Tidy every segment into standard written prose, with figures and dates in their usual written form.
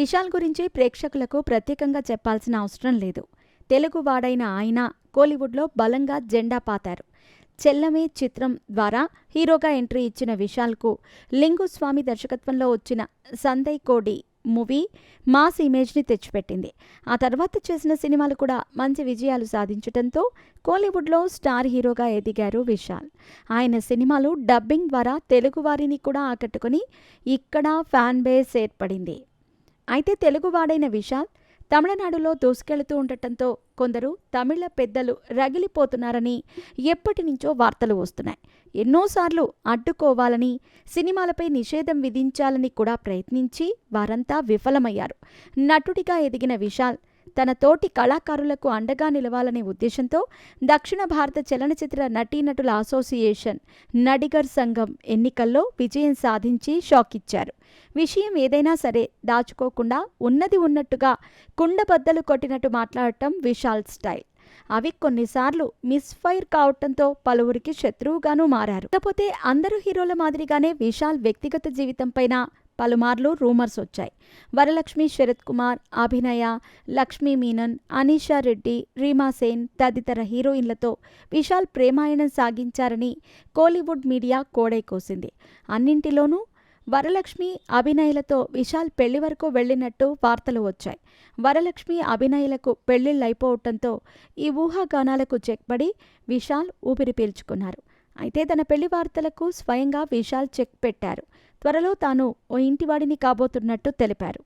విశాల్ గురించి ప్రేక్షకులకు ప్రత్యేకంగా చెప్పాల్సిన అవసరం లేదు. తెలుగువాడైన ఆయన కోలీవుడ్లో బలంగా జెండా పాతారు. చెల్లమే చిత్రం ద్వారా హీరోగా ఎంట్రీ ఇచ్చిన విశాల్కు లింగుస్వామి దర్శకత్వంలో వచ్చిన సందై కోడి మూవీ మాస్ ఇమేజ్ని తెచ్చిపెట్టింది. ఆ తర్వాత చేసిన సినిమాలు కూడా మంచి విజయాలు సాధించడంతో కోలీవుడ్లో స్టార్ హీరోగా ఎదిగారు విశాల్. ఆయన సినిమాలు డబ్బింగ్ ద్వారా తెలుగువారిని కూడా ఆకట్టుకుని ఇక్కడ ఫ్యాన్ బేస్ ఏర్పడింది. అయితే తెలుగువాడైన విశాల్ తమిళనాడులో దూసుకెళుతూ ఉండటంతో కొందరు తమిళ పెద్దలు రగిలిపోతున్నారని ఎప్పటినుంచో వార్తలు వస్తున్నాయి. ఎన్నోసార్లు అడ్డుకోవాలని, సినిమాలపై నిషేధం విధించాలని కూడా ప్రయత్నించి వారంతా విఫలమయ్యారు. నటుడిగా ఎదిగిన విశాల్ తన తోటి కళాకారులకు అండగా నిలవాలనే ఉద్దేశంతో దక్షిణ భారత చలనచిత్ర నటీనటుల అసోసియేషన్ నడిగర్ సంఘం ఎన్నికల్లో విజయం సాధించి షాక్ ఇచ్చారు. విషయం ఏదైనా సరే దాచుకోకుండా ఉన్నది ఉన్నట్టుగా కుండబద్దలు కొట్టినట్టు మాట్లాడటం విశాల్ స్టైల్. అవి కొన్నిసార్లు మిస్ఫైర్ కావటంతో పలువురికి శత్రువుగానూ మారారు. కాకపోతే అందరూ హీరోల మాదిరిగానే విశాల్ వ్యక్తిగత జీవితంపైన పలుమార్లు రూమర్స్ వచ్చాయి. వరలక్ష్మి శరత్ కుమార్, అభినయ, లక్ష్మీ మీనన్, అనీషా రెడ్డి, రీమా సేన్ తదితర హీరోయిన్లతో విశాల్ ప్రేమాయణం సాగించారని కోలీవుడ్ మీడియా కోడై కోసింది. అన్నింటిలోనూ వరలక్ష్మి, అభినయలతో విశాల్ పెళ్లి వరకు వెళ్లినట్టు వార్తలు వచ్చాయి. వరలక్ష్మి, అభినయలకు పెళ్లిళ్లైపోవటంతో ఈ ఊహాగానాలకు చెక్పడి విశాల్ ఊపిరి పీల్చుకున్నారు. అయితే తన పెళ్లి వార్తలకు స్వయంగా విశాల్ చెక్ పెట్టారు. త్వరలో తాను ఓ ఇంటివాడిని కాబోతున్నట్టు తెలిపారు.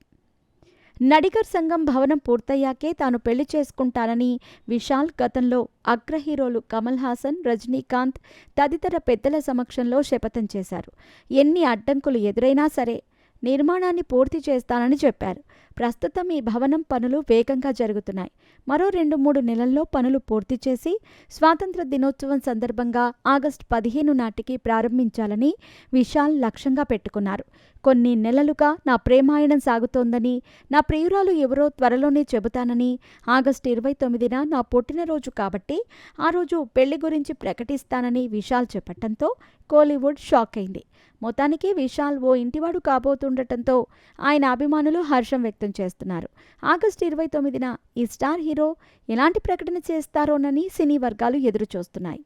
నడిగర్ సంఘం భవనం పూర్తయ్యాకే తాను పెళ్లి చేసుకుంటానని విశాల్ గతంలో అగ్ర హీరోలు కమల్ హాసన్, రజనీకాంత్ తదితర పెద్దల సమక్షంలో శపథం చేశారు. ఎన్ని అడ్డంకులు ఎదురైనా సరే నిర్మాణాన్ని పూర్తి చేస్తానని చెప్పారు. ప్రస్తుతం ఈ భవనం పనులు వేగంగా జరుగుతున్నాయి. మరో 2-3 నెలల్లో పనులు పూర్తి చేసి స్వాతంత్ర దినోత్సవం సందర్భంగా ఆగస్టు 15 నాటికి ప్రారంభించాలని విశాల్ లక్ష్యంగా పెట్టుకున్నారు. కొన్ని నెలలుగా నా ప్రేమాయణం సాగుతోందని, నా ప్రియురాలు ఎవరో త్వరలోనే చెబుతానని, ఆగస్టు 29న నా పుట్టినరోజు కాబట్టి ఆ రోజు పెళ్లి గురించి ప్రకటిస్తానని విశాల్ చెప్పటంతో కోలీవుడ్ షాక్ అయింది. మొత్తానికి విశాల్ ఓ ఇంటివాడు కాబోతుండటంతో ఆయన అభిమానులు హర్షం వ్యక్తం చేస్తున్నారు. ఆగస్టు 29న ఈ స్టార్ హీరో ఎలాంటి ప్రకటన చేస్తారోనని సినీ వర్గాలు ఎదురుచూస్తున్నాయి.